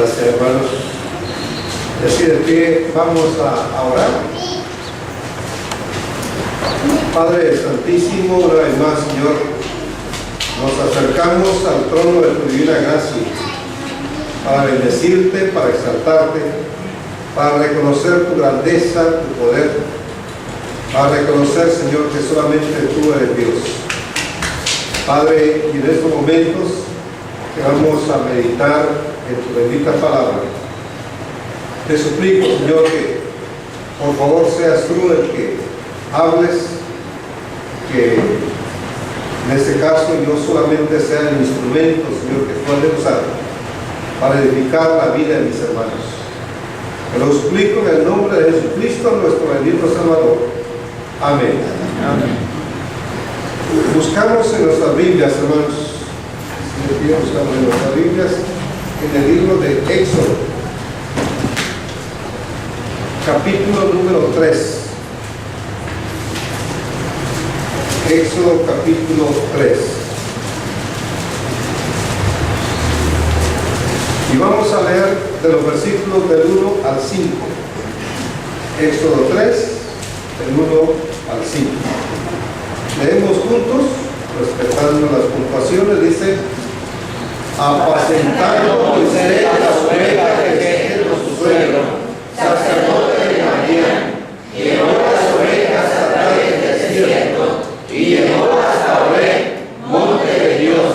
Gracias, hermanos. Así de pie, vamos a orar. Padre Santísimo, una vez más, Señor, nos acercamos al trono de tu divina gracia para bendecirte, para exaltarte, para reconocer tu grandeza, tu poder, para reconocer, Señor, que solamente tú eres Dios. Padre, y en estos momentos que vamos a meditar en tu bendita palabra, te suplico, Señor, que por favor seas tú el que hables, que en este caso yo solamente sea el instrumento, Señor, que tú has de usar para edificar la vida de mis hermanos. Te lo suplico en el nombre de Jesucristo, nuestro bendito Salvador. Amén. Amén. Buscamos en nuestras Biblias, hermanos, buscamos en nuestras Biblias, en el libro de Éxodo, capítulo número 3. Éxodo capítulo 3. Y vamos a leer de los versículos del 1 al 5. Éxodo 3, del 1 al 5. Leemos juntos, respetando las puntuaciones. Dice: apacentando Moisés las ovejas de Jetro su suegro, sacerdote de Madián, llevó las ovejas a través del desierto y llegó hasta Horeb, monte de Dios,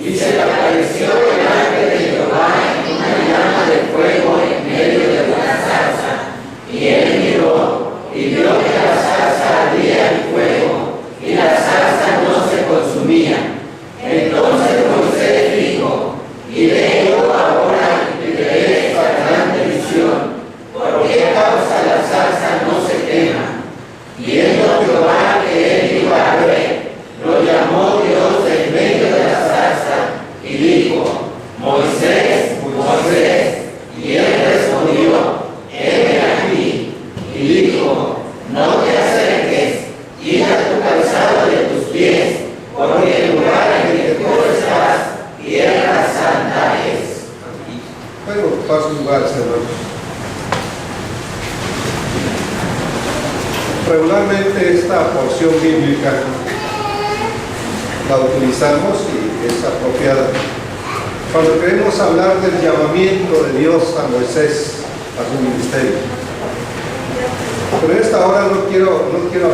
y se le apareció el ángel de Jehová en una llama de fuego en medio de una zarza. Y él miró y vio que la zarza ardía en fuego, y la zarza no se consumía. Entonces Moisés dijo: iré yo ahora y veré esta grande visión, ¿por qué causa la zarza no se quema? Viendo Jehová que él iba a ver, lo llamó Dios en medio de la zarza y dijo: Moisés, Moisés. Y él respondió: heme aquí. Y dijo: no te acerques, quita tu calzado de tus pies, porque el lugar en el que tú estás, tierra santa es. Pueden ocupar sus lugares, hermanos. Regularmente esta porción bíblica la utilizamos y es apropiada cuando queremos hablar del llamamiento de Dios a Moisés a su ministerio. Pero en esta hora no quiero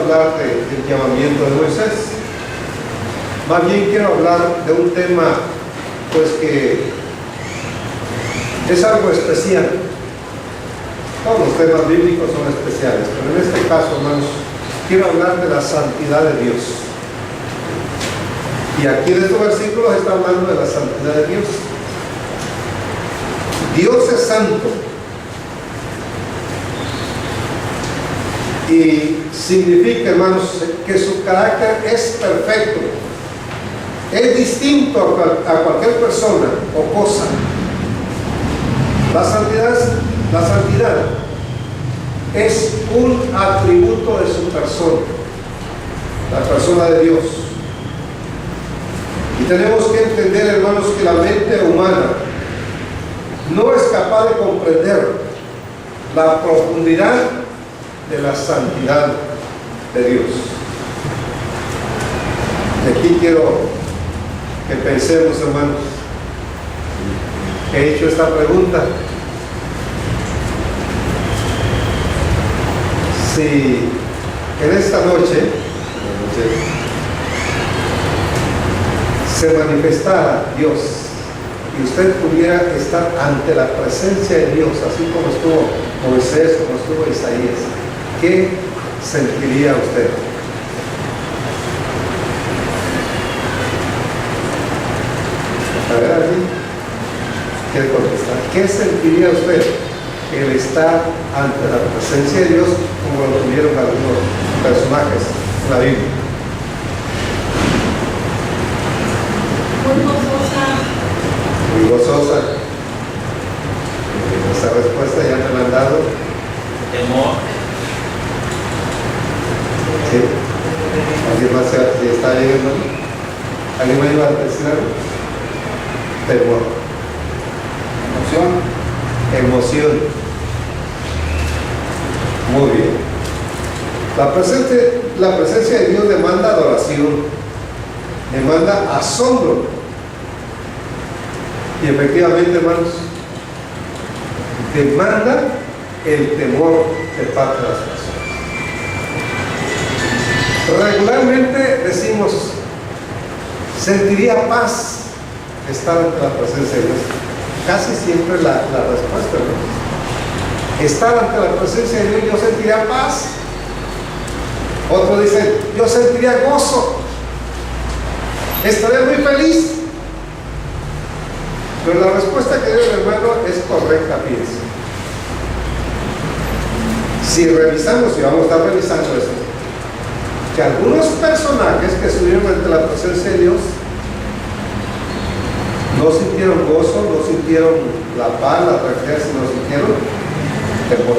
hablar del llamamiento de Moisés. Más bien quiero hablar de un tema pues que es algo especial. Todos los temas bíblicos son especiales, pero en este caso, hermanos, quiero hablar de la santidad de Dios. Y aquí en estos versículos está hablando de la santidad de Dios. Dios es santo. Y significa, hermanos, que su carácter es perfecto. Es distinto a cualquier persona o cosa. La santidad es un atributo de su persona, la persona de Dios. Y tenemos que entender, hermanos, que la mente humana no es capaz de comprender la profundidad de la santidad de Dios. Y aquí quiero que pensemos, hermanos, que he hecho esta pregunta: si en esta noche se manifestara Dios y usted pudiera estar ante la presencia de Dios, así como estuvo Moisés, como estuvo Isaías, ¿qué sentiría usted? A ver, ¿alguien quiere contestar? ¿Qué sentiría usted el estar ante la presencia de Dios como lo tuvieron algunos personajes en la Biblia? Muy gozosa. Esa respuesta ya me la han dado. Temor. ¿Sí? ¿Alguien más si está bien, hermano? ¿Alguien más iba a decir algo? Temor. Emoción. emoción. Muy bien. La presencia de Dios demanda adoración, demanda asombro. Y efectivamente, hermanos, demanda el temor de parte de las personas. Regularmente decimos, sentiría paz estar ante la presencia de Dios. Casi siempre la respuesta, ¿no? Estar ante la presencia de Dios, yo sentiría paz. Otro dice, yo sentiría gozo, estaré muy feliz. Pero la respuesta que dio el hermano es correcta, fíjense. Si revisamos, y vamos a estar revisando esto, que algunos personajes que estuvieron ante la presencia de Dios no sintieron gozo, no sintieron la paz, la tranquilidad, sino sintieron temor.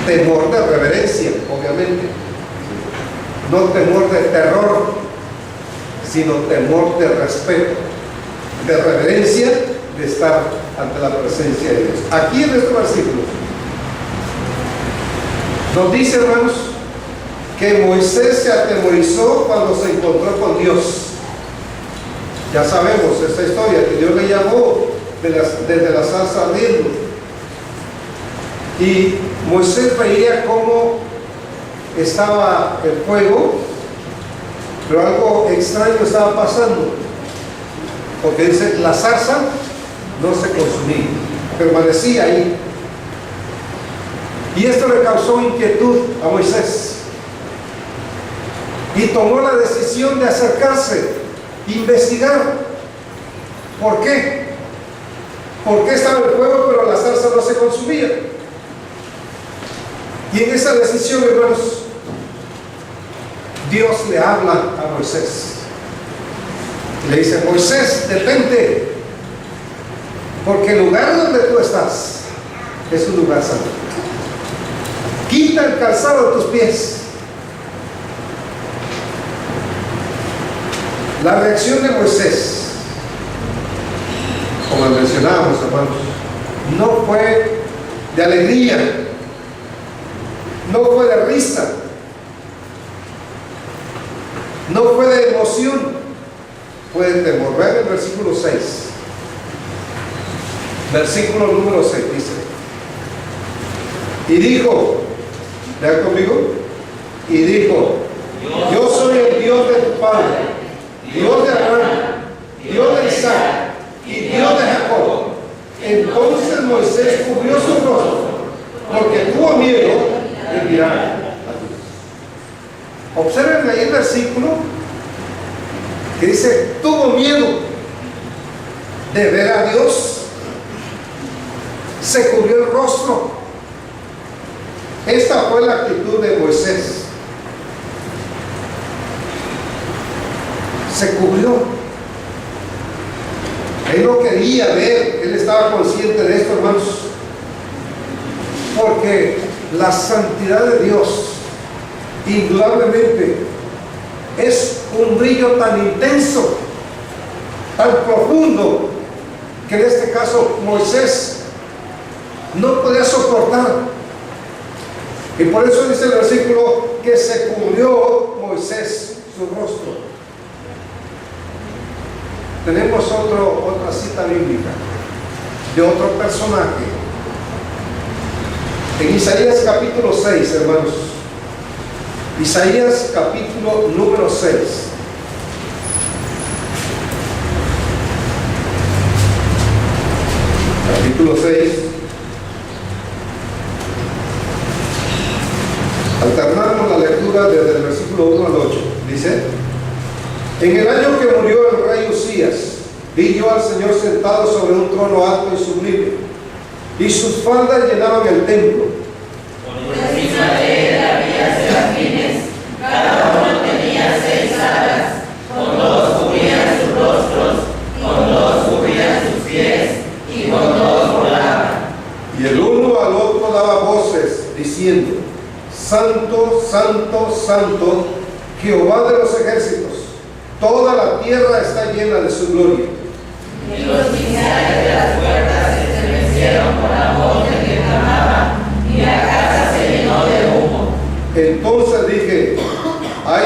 Temor de reverencia, obviamente. No temor de terror, sino temor de respeto, de reverencia, de estar ante la presencia de Dios. Aquí en este versículo nos dice, hermanos, que Moisés se atemorizó cuando se encontró con Dios. Ya sabemos esta historia, que Dios le llamó desde la zarza ardiendo. Y Moisés veía cómo estaba el fuego, pero algo extraño estaba pasando. Porque dice, la zarza no se consumía, permanecía ahí. Y esto le causó inquietud a Moisés. Y tomó la decisión de acercarse, investigar. ¿Por qué? ¿Por qué estaba el fuego pero la zarza no se consumía? Y en esa decisión, hermanos, Dios le habla a Moisés. Le dice, Moisés, detente, porque el lugar donde tú estás es un lugar santo. Quita el calzado de tus pies. La reacción de Moisés, como mencionábamos, hermanos, no fue de alegría, no fue de risa, no fue de emoción, fue de temor. Vean el versículo 6. Versículo número 6 dice: y dijo, vean conmigo, y dijo, yo soy el Dios de tu padre, Dios de Abraham, Dios de Isaac y Dios de Jacob. Entonces Moisés cubrió su rostro, porque tuvo miedo de mirar a Dios. Observen ahí el versículo que dice, tuvo miedo de ver a Dios, se cubrió el rostro. Esta fue la actitud de Moisés. Se cubrió. Él no quería ver, él estaba consciente de esto, hermanos, porque la santidad de Dios indudablemente es un brillo tan intenso, tan profundo, que en este caso Moisés no podía soportar. Y por eso dice el versículo que se cubrió Moisés su rostro. Tenemos otra cita bíblica de otro personaje en Isaías capítulo 6, hermanos. Isaías capítulo número 6. Capítulo 6. Alternamos la lectura desde el versículo 1 al 8. Dice: en el año que murió el rey Usías, vi yo al Señor sentado sobre un trono alto y sublime, y sus faldas llenaban el templo. Por encima de él había serafines, cada uno tenía 6 alas, con 2 cubrían sus rostros, con 2 cubrían sus pies, y con 2 volaban. Y el uno al otro daba voces, diciendo: Santo, Santo, Santo, Jehová de los ejércitos, toda la tierra está llena de su gloria. Y los pilares de las puertas se estremecieron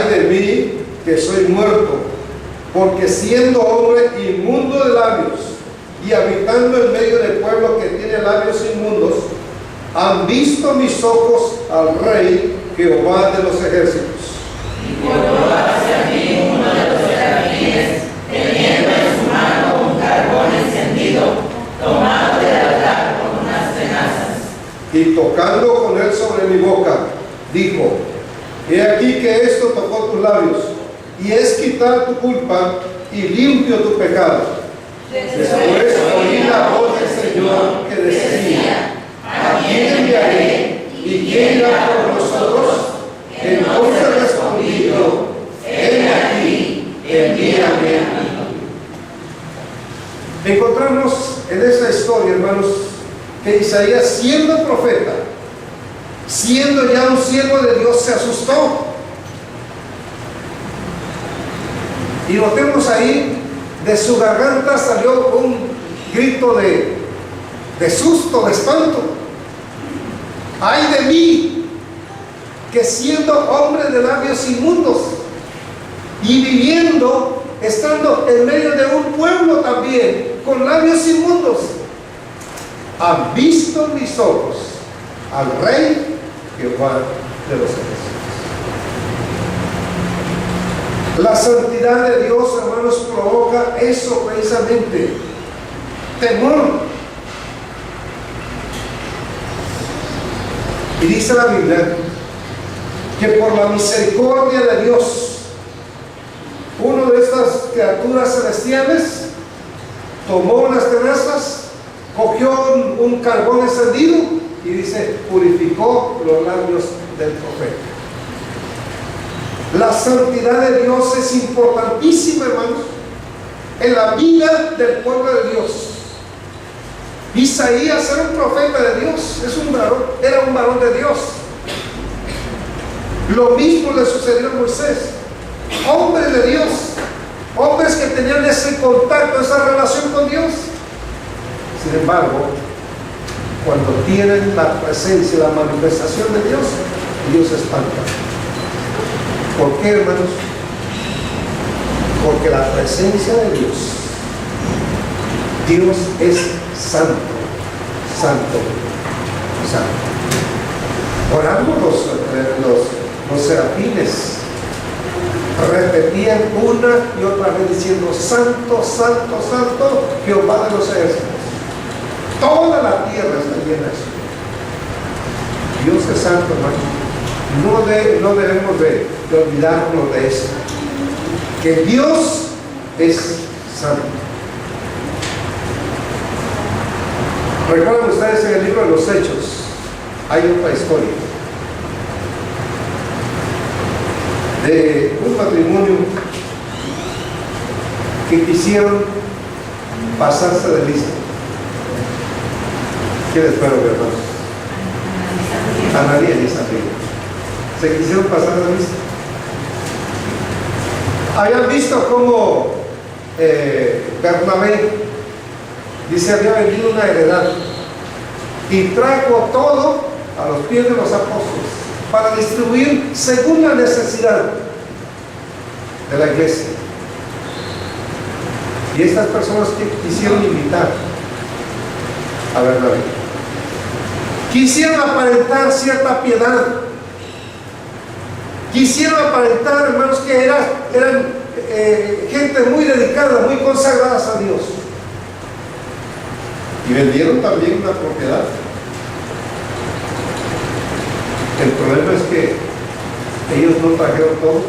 de mí que soy muerto, porque siendo hombre inmundo de labios y habitando en medio del pueblo que tiene labios inmundos, han visto mis ojos al Rey Jehová de los ejércitos. Y volvió hacia mí uno de los serafines, teniendo en su mano un carbón encendido, tomado del altar con unas tenazas. Y tocando con él sobre mi boca, dijo: he aquí que esto tocó tus labios, y es quitar tu culpa y limpio tu pecado. Después oí la voz del Señor que decía: ¿a quién enviaré? ¿Y quién irá por nosotros? Entonces respondí yo: heme aquí, envíame a mí. Encontramos en esa historia, hermanos, que Isaías, siendo profeta, siendo ya un siervo de Dios, se asustó. Y notemos ahí, de su garganta salió un grito de susto, de espanto. ¡Ay de mí! Que siendo hombre de labios inmundos y viviendo, estando en medio de un pueblo también con labios inmundos, han visto mis ojos al Rey Jehová de los ejércitos. La santidad de Dios, hermanos, provoca eso precisamente: temor. Y dice la Biblia que por la misericordia de Dios, uno de estas criaturas celestiales tomó unas tenazas, cogió un carbón encendido y dice, purificó los labios del profeta. La santidad de Dios es importantísima, hermanos, en la vida del pueblo de Dios. Isaías era un profeta de Dios, era un varón de Dios. Lo mismo le sucedió a Moisés, hombre de Dios, hombres que tenían ese contacto, esa relación con Dios. Sin embargo, cuando tienen la presencia, la manifestación de Dios, Dios se espanta. ¿Por qué, hermanos? Porque la presencia de Dios es santo, santo, santo. Por algo los serafines repetían una y otra vez diciendo: santo, santo, santo, Jehová de los ejércitos. Toda la tierra está llena de eso. Dios es santo, hermano. No debemos de olvidarnos de eso, que Dios es santo. Recuerdan ustedes, en el libro de los Hechos hay otra historia de un matrimonio que quisieron pasarse de lista. ¿Quién espero, hermanos? Ananías y Zafira se quisieron pasar de lista. Habían visto cómo Bernabé dice había vendido una heredad y trajo todo a los pies de los apóstoles para distribuir según la necesidad de la iglesia. Y estas personas que quisieron invitar a Bernabé, quisieron aparentar cierta piedad, quisieron aparentar, hermanos, que eran gente muy dedicada, muy consagradas a Dios. Y vendieron también una propiedad. El problema es que ellos no trajeron todo.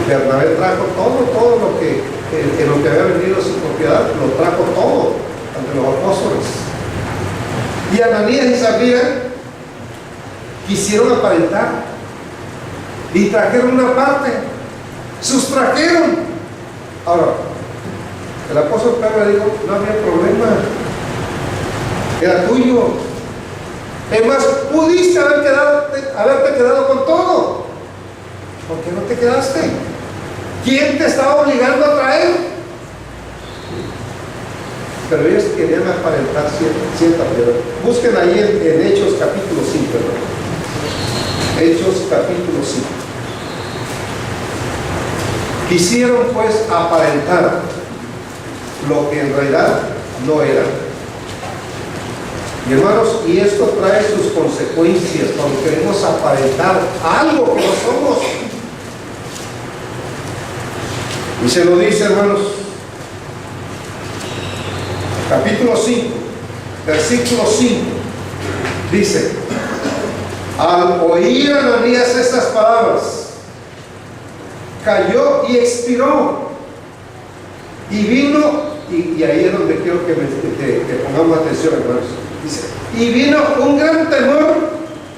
Bernabé trajo todo lo que en lo que había vendido su propiedad, lo trajo todo ante los apóstoles. Y Ananías y Zafira quisieron aparentar y trajeron una parte, sustrajeron. Ahora, el apóstol Pedro le dijo: no había problema, era tuyo. Es más, pudiste haberte quedado con todo. ¿Por qué no te quedaste? ¿Quién te estaba obligando a traer? Pero ellos querían aparentar cierta piedad. Busquen ahí en Hechos capítulo 5, Hechos capítulo 5. Quisieron pues aparentar lo que en realidad no era. Y hermanos, y esto trae sus consecuencias cuando queremos aparentar algo que no somos. Y se lo dice, hermanos, capítulo 5, versículo 5, dice: al oír Ananías estas palabras, cayó y expiró. Y vino, y ahí es donde quiero que pongamos atención, hermanos. Dice: y vino un gran temor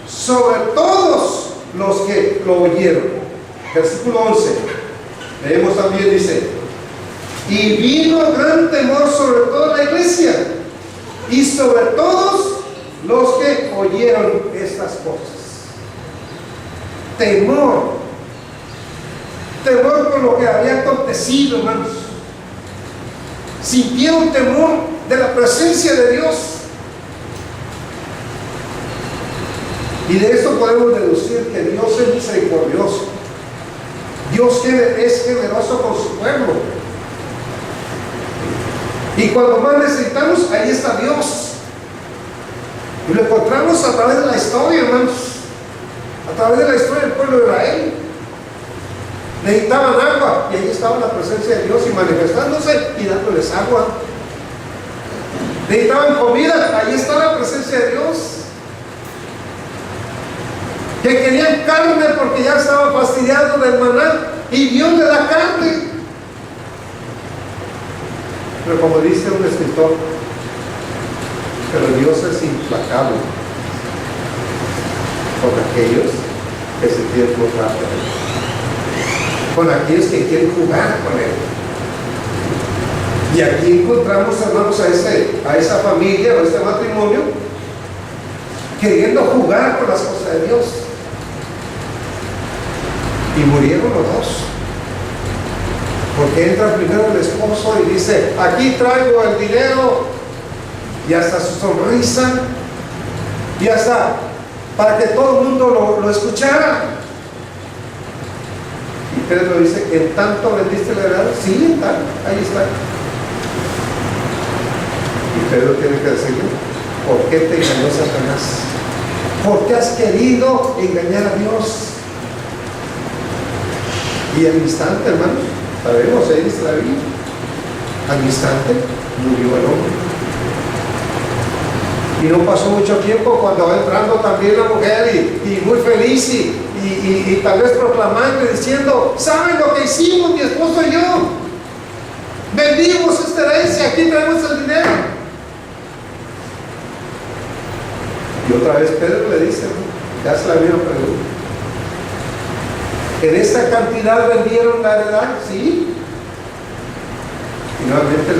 sobre todos los que lo oyeron. Versículo 11. Leemos también, dice: y vino gran temor sobre toda la iglesia y sobre todos los que oyeron estas cosas. Temor por lo que había acontecido, hermanos. Sintieron temor de la presencia de Dios. Y de esto podemos deducir que Dios es misericordioso. Dios es generoso con su pueblo. Y cuando más necesitamos, ahí está Dios. Y lo encontramos a través de la historia, hermanos. A través de la historia del pueblo de Israel. Necesitaban agua y ahí estaba la presencia de Dios y manifestándose y dándoles agua. Necesitaban comida, ahí está la presencia de Dios. Que querían carne porque ya estaban fastidiados del maná y Dios le da carne. Pero como dice un escritor, pero Dios es implacable con aquellos que se quieren burlar de Él, con aquellos que quieren jugar con Él. Y aquí encontramos, hermanos, a esa familia o a este matrimonio queriendo jugar con las cosas de Dios. Y murieron los dos. Porque entra primero el esposo y dice: aquí traigo el dinero, y hasta su sonrisa, y hasta para que todo el mundo lo escuchara. Y Pedro dice: ¿en tanto vendiste la heredad? Sí, en tanto, ahí está. Y Pedro tiene que decirle: ¿por qué te engañó Satanás? ¿Por qué has querido engañar a Dios? Y al instante, hermanos, sabemos, ahí dice la Biblia, al instante murió el hombre. Y no pasó mucho tiempo cuando va entrando también la mujer y muy feliz y tal vez proclamando y diciendo: ¿saben lo que hicimos mi esposo y yo? Vendimos esta herencia, aquí traemos el dinero. Y otra vez Pedro le dice, ya hace la misma pregunta: ¿en esta cantidad vendieron la heredad? Sí. Y nuevamente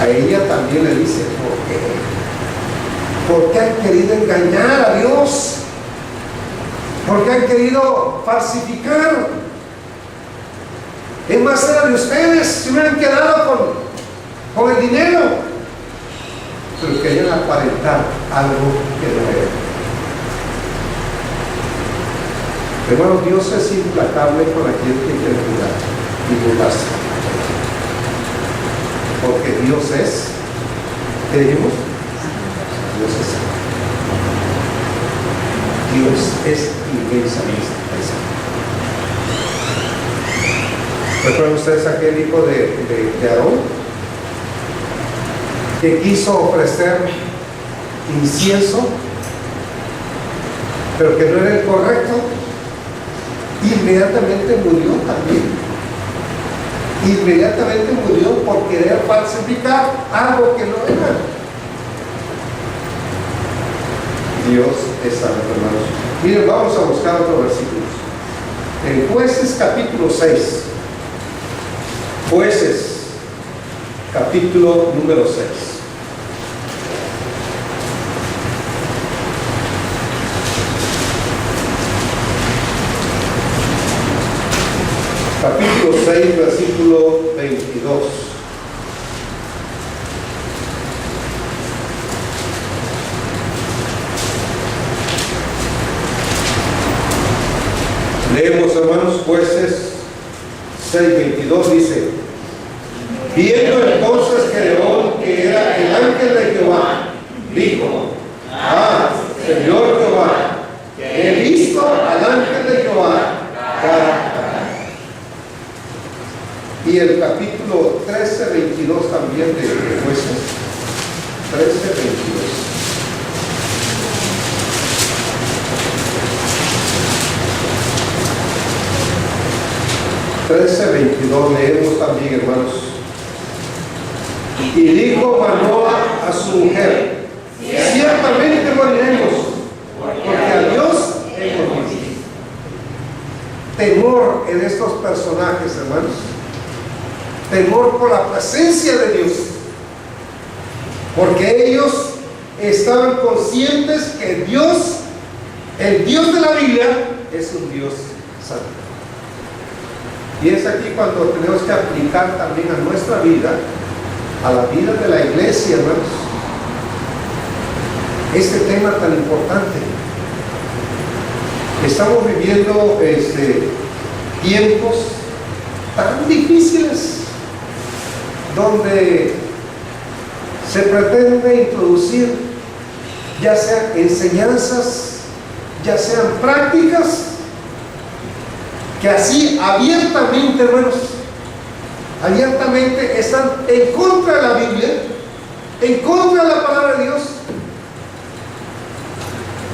a ella también le dice: ¿por qué? ¿Por qué han querido engañar a Dios? ¿Por qué han querido falsificar? Es más, era de ustedes, se hubieran quedado con el dinero. Pero querían aparentar algo que no era. Hermano, Dios es implacable con aquel que quiere jugar y burlarse. Porque Dios es, ¿qué dijimos? Dios es santo. Dios es inmensamente santo. ¿Recuerdan ustedes aquel hijo de Aarón que quiso ofrecer incienso, pero que no era el correcto? Inmediatamente murió también. Inmediatamente murió por querer falsificar algo que no era. Dios es santo, hermanos. Miren, vamos a buscar otros versículos. En Jueces capítulo 6. Jueces capítulo número 6. Capítulo 6, versículo 22. Leemos, hermanos, Jueces 6:22 dice: viendo entonces Gedeón que era el ángel de Jehová, dijo: Señor Jehová, que he visto al ángel de Jehová cara a cara. Y el capítulo 13:22 también de Jueces 13:22. Leemos también, hermanos. Y dijo Manoah a su mujer: ciertamente moriremos, porque a Dios hemos visto. Temor en estos personajes, hermanos. Temor por la presencia de Dios, porque ellos estaban conscientes que Dios, el Dios de la Biblia, es un Dios santo. Y es aquí cuando tenemos que aplicar también a nuestra vida, a la vida de la iglesia, hermanos, este tema tan importante. Estamos viviendo tiempos tan difíciles, donde se pretende introducir ya sean enseñanzas, ya sean prácticas, que así abiertamente, hermanos, abiertamente están en contra de la Biblia, en contra de la palabra de Dios,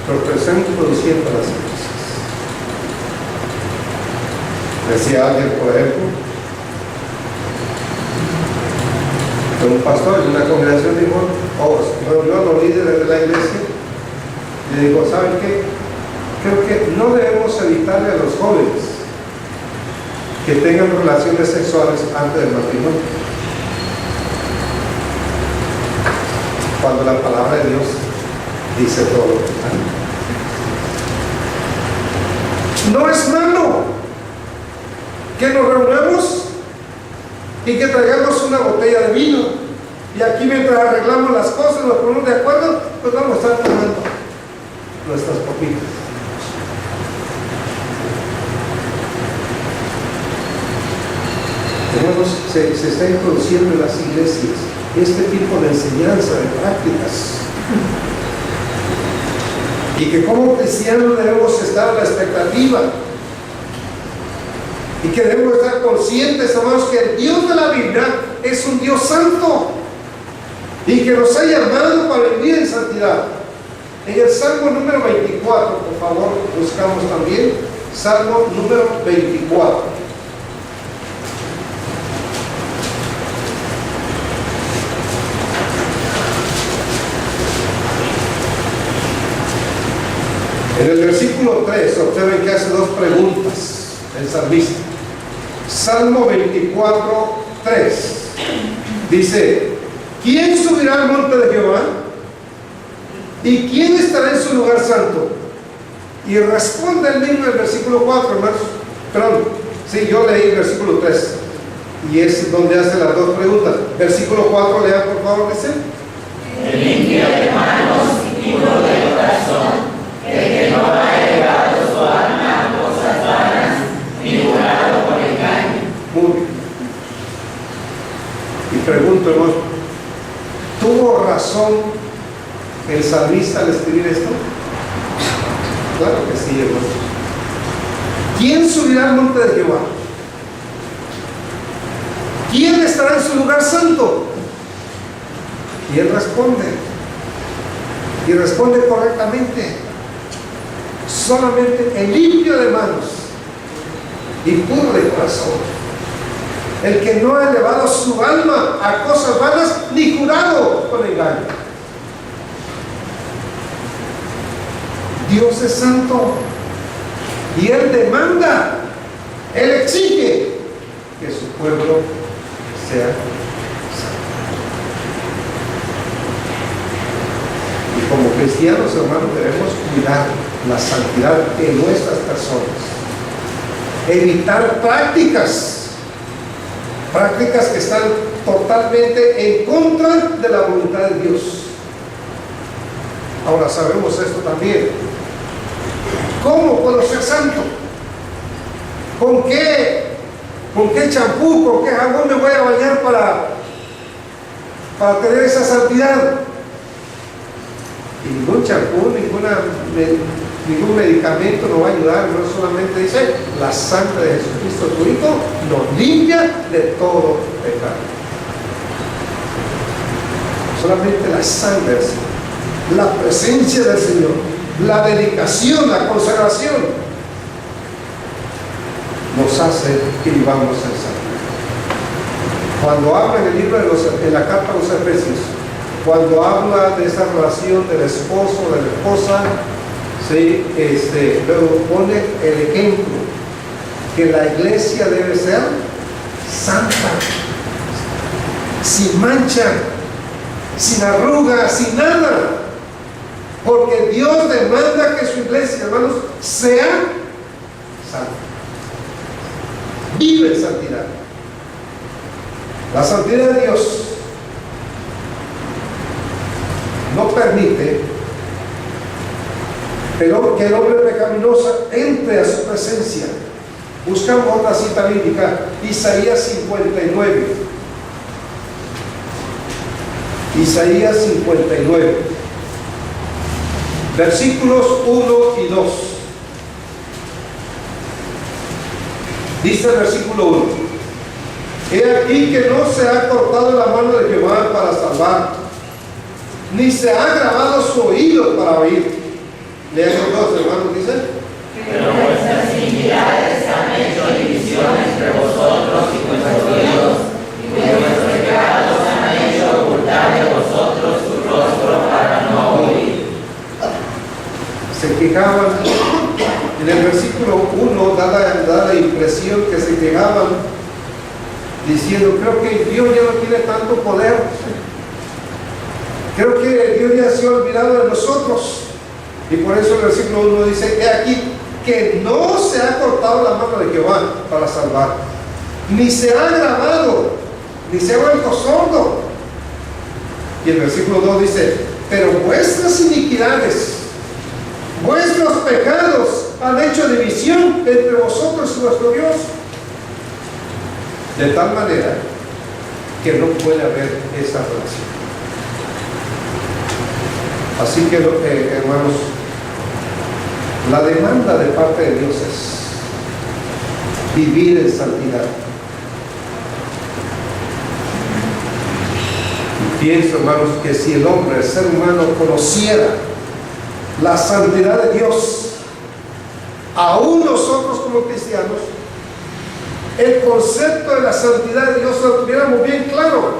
pero que están introduciendo las cosas. Decía alguien, por ejemplo, que un pastor en una congregación dijo, a los líderes de la iglesia, le digo: ¿saben qué? Creo que no debemos evitarle a los jóvenes que tengan relaciones sexuales antes del matrimonio, cuando la palabra de Dios dice todo lo contrario. No es malo que nos reunamos y que traigamos una botella de vino, y aquí mientras arreglamos las cosas, nos ponemos de acuerdo, pues vamos a estar tomando nuestras copitas. Se está introduciendo en las iglesias este tipo de enseñanza, de prácticas, y que como cristianos debemos estar a la expectativa, y que debemos estar conscientes, hermanos, que el Dios de la Biblia es un Dios santo y que nos ha llamado para vivir en santidad. En el Salmo número 24, por favor, buscamos también Salmo número 24. En el versículo 3, observen que hace dos preguntas el salmista. Salmo 24, 3. Dice: ¿quién subirá al monte de Jehová? ¿Y quién estará en su lugar santo? Y responde el mismo en el versículo 4, hermanos. Perdón, sí, yo leí el versículo 3. Y es donde hace las dos preguntas. Versículo 4, lean por favor, dice: el limpio de manos y puro de corazón, el que no ha elevado su alma a cosas vanas, ni jurado por engaño. Muy bien. Y pregunto, hermano, ¿tuvo razón el salmista al escribir esto? Claro que sí, hermano. ¿Quién subirá al monte de Jehová? ¿Quién estará en su lugar santo? Y él responde, y responde correctamente: solamente el limpio de manos y puro de corazón, el que no ha elevado su alma a cosas vanas, ni jurado con engaño. Dios es santo y Él demanda, Él exige que su pueblo sea santo. Y como cristianos, hermanos, debemos cuidar la santidad de nuestras personas, evitar prácticas que están totalmente en contra de la voluntad de Dios. Ahora sabemos esto también. ¿Cómo puedo ser santo? ¿Con qué champú, con qué jabón me voy a bañar para tener esa santidad? Y ningún champú, ningún medicamento nos va a ayudar. No solamente dice: la sangre de Jesucristo tu Hijo nos limpia de todo pecado. Solamente la sangre del Señor, la presencia del Señor, la dedicación, la consagración nos hace que vivamos en santidad. Cuando habla en el libro en la carta a los Efesios, cuando habla de esa relación del esposo, de la esposa, ¿sí? Luego pone el ejemplo que la iglesia debe ser santa, sin mancha, sin arruga, sin nada, porque Dios demanda que su iglesia, hermanos, sea santa. Vive en santidad. La santidad de Dios no permite que el hombre pecaminoso entre a su presencia. Buscamos otra cita bíblica, Isaías 59. Isaías 59, versículos 1 y 2. Dice el versículo 1: he aquí que no se ha cortado la mano de Jehová para salvar, ni se ha grabado su oído para oír. Lean los dos, hermanos, dice: pero vuestras iniquidades han hecho división entre vosotros y vuestros oídos, y vuestros pecados han hecho ocultar de vosotros su rostro para no oír. Se quejaban. En el versículo 1 da la impresión que se quejaban diciendo: creo que Dios ya no tiene tanto poder, creo que Dios ya se ha olvidado de nosotros. Y por eso el versículo 1 dice: he aquí que no se ha cortado la mano de Jehová para salvar, ni se ha agravado, ni se ha vuelto sordo. Y el versículo 2 dice: pero vuestras iniquidades, vuestros pecados han hecho división entre vosotros y vuestro Dios, de tal manera que no puede haber esa relación. Así que, hermanos, la demanda de parte de Dios es vivir en santidad. Y pienso, hermanos, que si el hombre, el ser humano, conociera la santidad de Dios, aún nosotros como cristianos, el concepto de la santidad de Dios lo tuviéramos bien claro,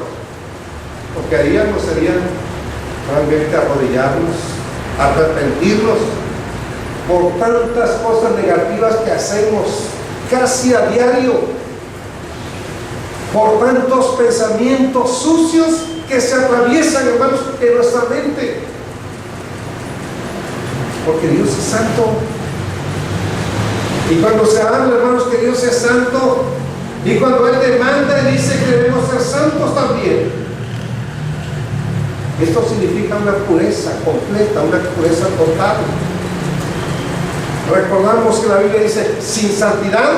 porque haríamos sería realmente arrodillarnos, arrepentirnos por tantas cosas negativas que hacemos casi a diario, por tantos pensamientos sucios que se atraviesan, hermanos, en nuestra mente, porque Dios es santo. Y cuando se habla, hermanos, que Dios es santo, y cuando Él demanda y dice que debemos ser santos también, esto significa una pureza completa, una pureza total. Recordamos que la Biblia dice: sin santidad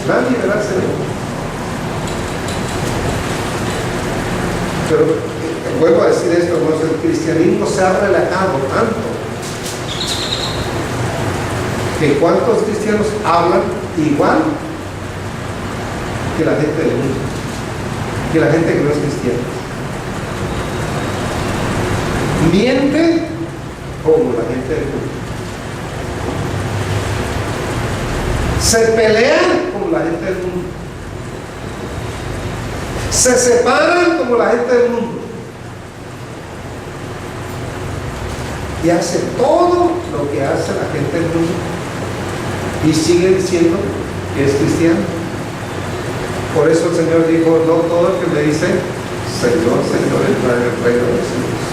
nadie verá al Señor. Pero vuelvo a decir esto, hermanos: el cristianismo se ha relajado tanto que cuántos cristianos hablan igual que la gente del mundo, que la gente que no es cristiana. Miente como la gente del mundo, se pelean como la gente del mundo, se separan como la gente del mundo, y hacen todo lo que hace la gente del mundo, y sigue diciendo que es cristiano. Por eso el Señor dijo: no todo el que me dice Señor, Señor, entra en el reino de los cielos,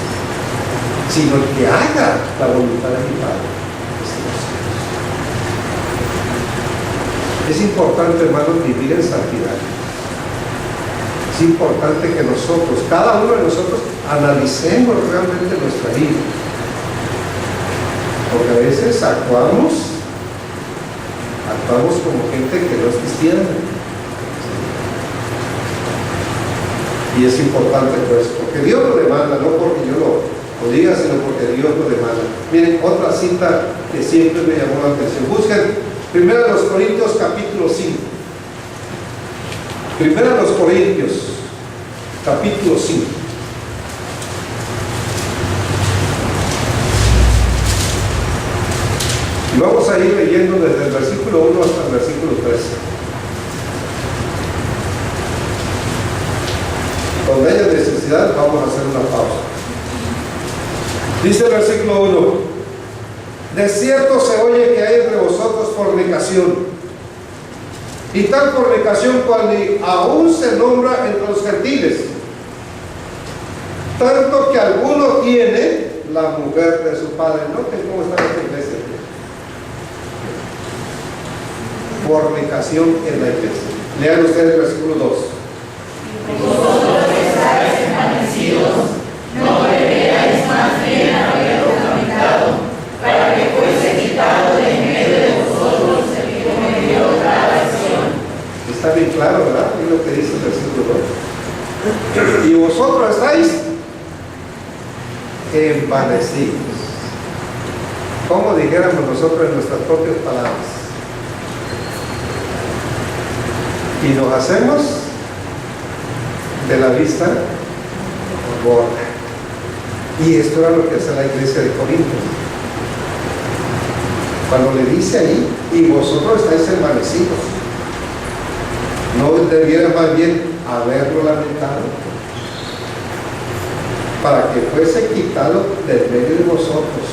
sino el que haga la voluntad de mi Padre. Es importante, hermanos, vivir en santidad. Es importante que nosotros, cada uno de nosotros, analicemos realmente nuestra vida, porque a veces actuamos Actuamos como gente que no es cristiana. Y es importante pues, porque Dios lo demanda, no porque yo lo diga, sino porque Dios lo demanda. Miren, otra cita que siempre me llamó la atención. Busquen 1 Corintios capítulo 5. 1 Corintios capítulo 5. Y vamos a ir leyendo desde el versículo 1 hasta el versículo 13. Donde haya necesidad, vamos a hacer una pausa. Dice el versículo 1: de cierto se oye que hay entre vosotros fornicación, y tal fornicación cual ni aún se nombra entre los gentiles, tanto que alguno tiene la mujer de su padre. Noten cómo está esta iglesia. Fornicación en la iglesia. Lean ustedes el versículo 2. Vosotros estáis envanecidos, no deberíais más bien haberlo fornicado, para que fuese quitado de en medio de vosotros el que cometió traición. Está bien claro, ¿verdad? Es lo que dice el versículo 2. Y vosotros estáis envanecidos. Como dijéramos nosotros en nuestras propias palabras. Y nos hacemos de la vista gorda. Y esto era lo que hace la iglesia de Corinto. Cuando le dice ahí, y vosotros estáis envanecidos, no debiera más bien haberlo lamentado, para que fuese quitado del medio de vosotros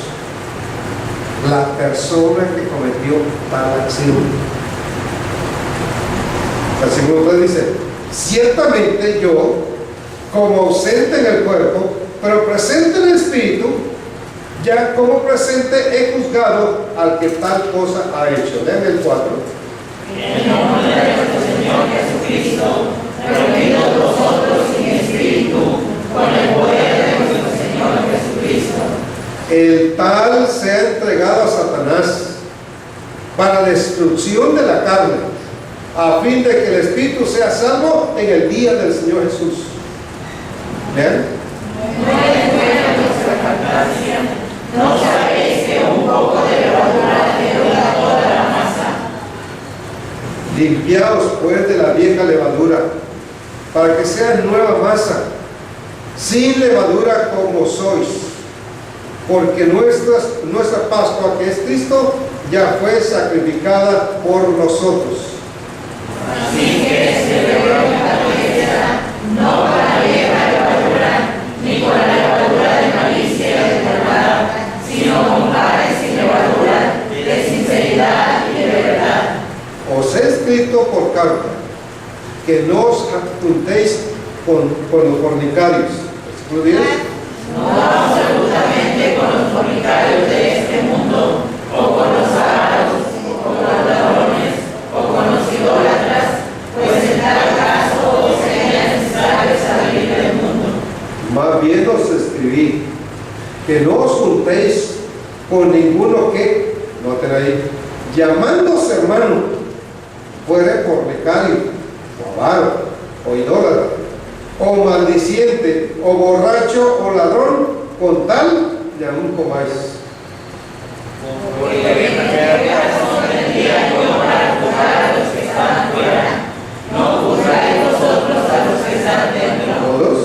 la persona que cometió tal acción. Versículo 3 dice: ciertamente yo, como ausente en el cuerpo, pero presente en el espíritu, ya como presente he juzgado al que tal cosa ha hecho. Lean el 4. En el nombre de nuestro Señor Jesucristo, reunidos vosotros en espíritu, con el poder de nuestro Señor Jesucristo. El tal sea entregado a Satanás para destrucción de la carne, a fin de que el espíritu sea salvo en el día del Señor Jesús. ¿Vean? No es buena vuestra jactancia, no sabéis que un poco de levadura leuda toda la masa. Limpiaos pues de la vieja levadura, para que sea nueva masa, sin levadura como sois, porque nuestra Pascua, que es Cristo, ya fue sacrificada por nosotros. Así que celebremos la fiesta, no con la vieja levadura, ni con la levadura de malicia y de maldad, sino con panes sin levadura, de sinceridad y de verdad. Os he escrito por carta que no os juntéis con los fornicarios. ¿Versículo 10? No absolutamente con los fornicarios de este mundo, o con los avaros, o con los ladrones, o con los idólatras, pues en tal caso os sería necesario salir del mundo. Más bien os escribí que no os juntéis con ninguno que, noten ahí, llamándose hermano, fuere fornicario, o avaro, o idólatra, o maldiciente, o borracho, o ladrón, con tal y aún comáis. Porque de razón tendría yo para juzgar a los que están fuera, no juzgáis vosotros a los que están dentro. Todos,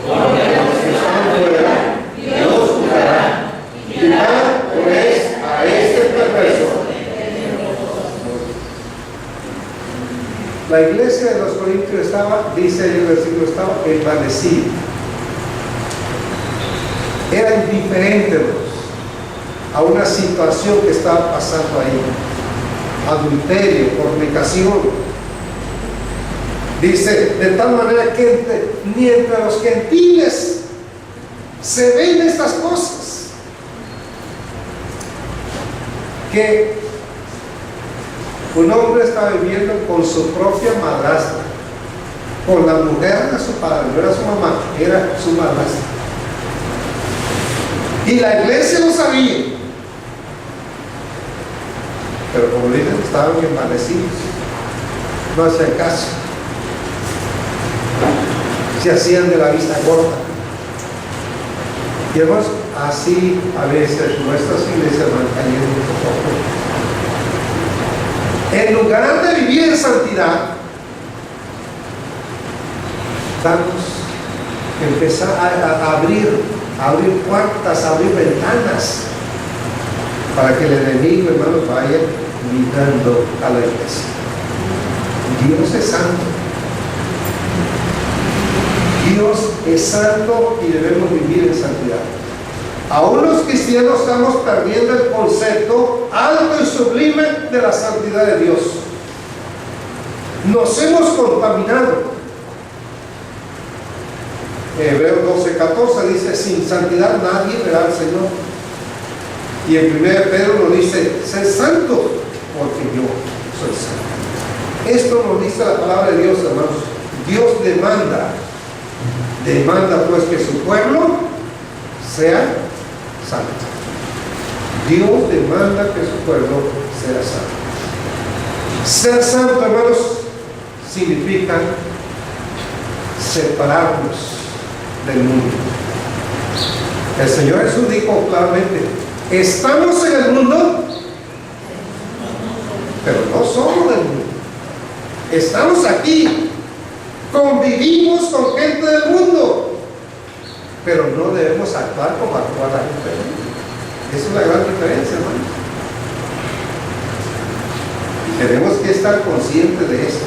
Porque los que están fuera, Dios juzgará. quitad pues a este perverso. La iglesia de los Corintios estaba, dice ahí el versículo, estaba envanecida. Era indiferente a una situación que estaba pasando ahí. Adulterio, fornicación. Dice, de tal manera que ni entre los gentiles se ven estas cosas. Que un hombre estaba viviendo con su propia madrastra, con la mujer de su padre, no era su mamá, era su madrastra. Y la iglesia lo sabía. Pero como dicen, estaban envanecidos, no hacían caso, se hacían de la vista corta. Y hermanos, así a veces nuestras iglesias van cayendo un poco. En lugar de vivir en santidad, empezar a abrir puertas, a abrir ventanas para que el enemigo, hermanos, vaya mirando a la iglesia. Dios es santo. Dios es santo y debemos vivir en santidad. Aún los cristianos estamos perdiendo el concepto alto y sublime de la santidad de Dios. Nos hemos contaminado. Hebreos 12:14 dice: sin santidad nadie verá al Señor. Y en 1 Pedro nos dice: sed santos porque yo soy santo. Esto nos dice la palabra de Dios, hermanos. Dios demanda pues que su pueblo sea santo. Dios demanda que su pueblo sea santo. Ser santo, hermanos, significa separarnos del mundo. El Señor Jesús dijo claramente: estamos en el mundo, pero no somos del mundo. Estamos aquí, convivimos con gente del mundo, pero no debemos actuar como actúa la gente del mundo. Esa es la gran diferencia, hermanos. Y tenemos que estar conscientes de esto.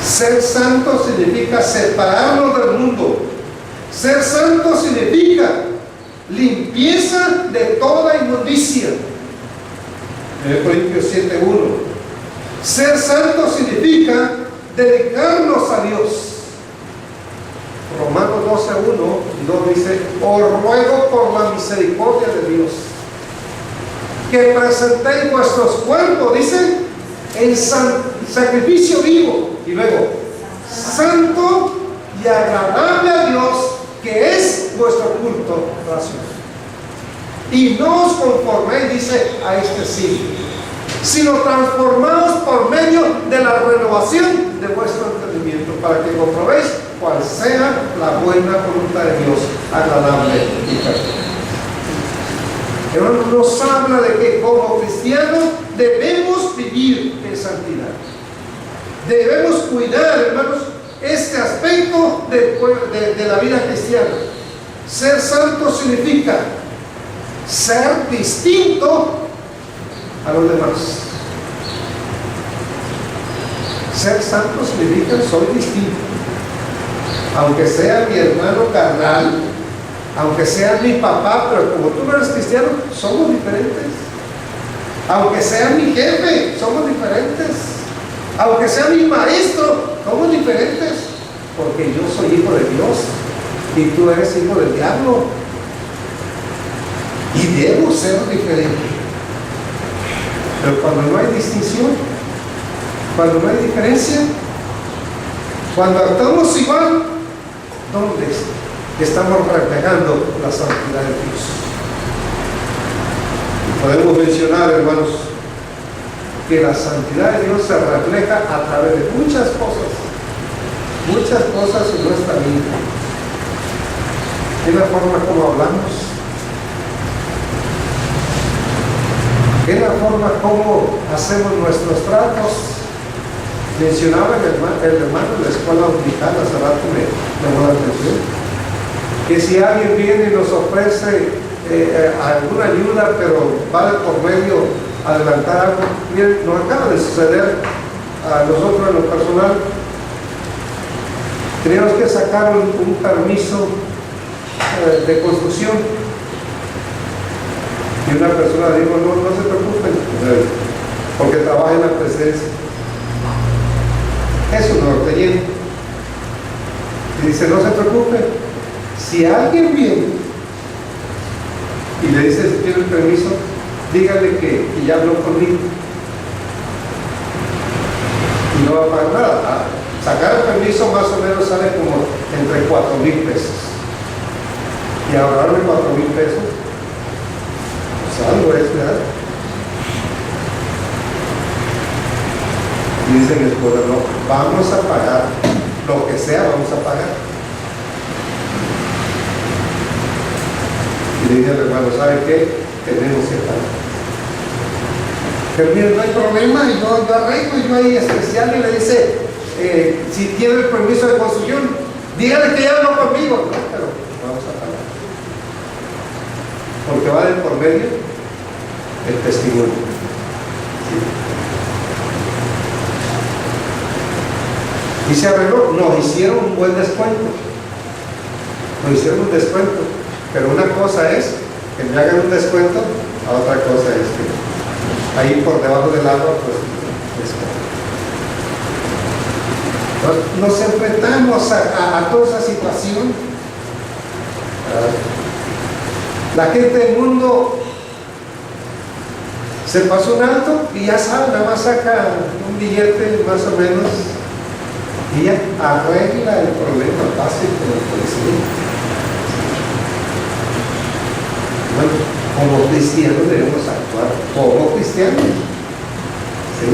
Ser santo significa separarnos del mundo. Ser santo significa limpieza de toda inmundicia. En Corintios 7:1. Ser santo significa dedicarnos a Dios. Romanos 12:1 nos dice: os ruego por la misericordia de Dios que presentéis vuestros cuerpos, dice, en sacrificio vivo, y luego santo y agradable a Dios, que es vuestro culto racional. Y no os conforméis, dice, a este siglo, sino transformados por medio de la renovación de vuestro entendimiento, para que comprobéis cuál sea la buena voluntad de Dios, agradable y perfecta. Hermanos, nos habla de que como cristianos debemos vivir en santidad. Debemos cuidar, hermanos, este aspecto de la vida cristiana. Ser santo significa ser distinto a los demás. Ser santo significa soy distinto. Aunque sea mi hermano carnal, aunque sea mi papá, pero como tú no eres cristiano, somos diferentes. Aunque sea mi jefe, somos diferentes. Aunque sea mi maestro, somos diferentes. Porque yo soy hijo de Dios y tú eres hijo del diablo. Y debo ser diferente. Pero cuando no hay distinción, cuando no hay diferencia, cuando actuamos igual, ¿dónde estamos reflejando la santidad de Dios? Podemos mencionar, hermanos, que la santidad de Dios se refleja a través de muchas cosas en nuestra vida. En la forma como hablamos, en la forma como hacemos nuestros tratos. Mencionaba el hermano de la escuela dominical, hace rato me llamó la atención, que si alguien viene y nos ofrece alguna ayuda, pero vale por medio adelantar algo. Miren, nos acaba de suceder a nosotros en lo personal. Teníamos que sacar un permiso de construcción, y una persona dijo: no se preocupen, porque trabaja en la presidencia. Eso no lo tenía. Y dice: no se preocupe, si alguien viene y le dice si tiene el permiso, dígale que ya habló conmigo y no va a pagar nada. Sacar el permiso más o menos sale como entre 4,000 pesos, y ahorrarle 4,000 pesos, pues algo es, ¿verdad? Y dice mi esposa, no, vamos a pagar, lo que sea vamos a pagar. Y le dije al hermano, ¿sabe qué? Tenemos que pagar. Pero mire, no hay problema, y yo arreglo, y yo ahí especial, y le dice, si tiene el permiso de construcción, dígale que ya no conmigo. No, pero vamos a pagar. Porque va de por medio el testimonio. ¿Sí? Y se arregló, nos hicieron un buen descuento. Nos hicieron un descuento. Pero una cosa es que me hagan un descuento, a otra cosa es que ahí por debajo del agua, pues descuento. Nos enfrentamos a toda esa situación. La gente del mundo se pasó un alto y ya sabe, nada más saca un billete más o menos y ya arregla el problema fácil con el policía. Bueno, como cristianos debemos actuar como cristianos, ¿sí?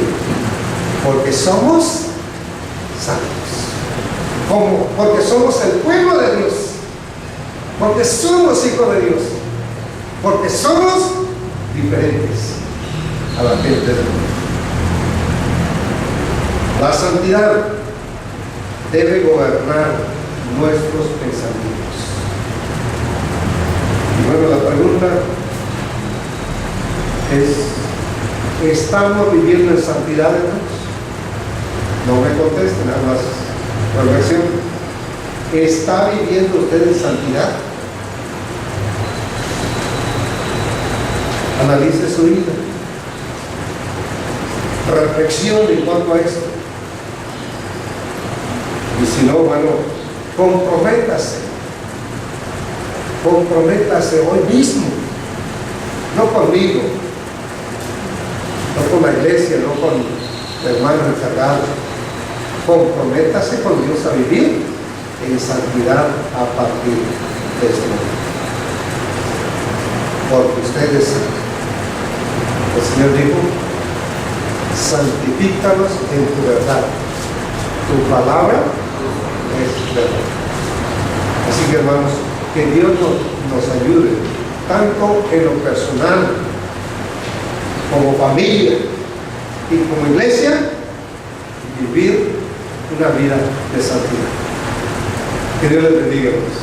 Porque somos santos, porque somos el pueblo de Dios, porque somos hijos de Dios, porque somos diferentes a la gente del mundo. La santidad debe gobernar nuestros pensamientos. Y bueno, la pregunta es, ¿estamos viviendo en santidad, hermanos? No me contesten, nada más reflexión. ¿Está viviendo usted en santidad? Analice su vida. Reflexione en cuanto a esto. Y si no, bueno, comprométase. Comprométase hoy mismo. No conmigo, no con la iglesia, no con hermanos encargados. Comprométase con Dios a vivir en santidad a partir de este momento. Porque usted es santo. El Señor dijo, santifícalos en tu verdad. Tu palabra es verdad. Así que, hermanos, que Dios nos ayude, tanto en lo personal, como familia y como iglesia, vivir una vida de santidad. Que Dios les bendiga, hermanos.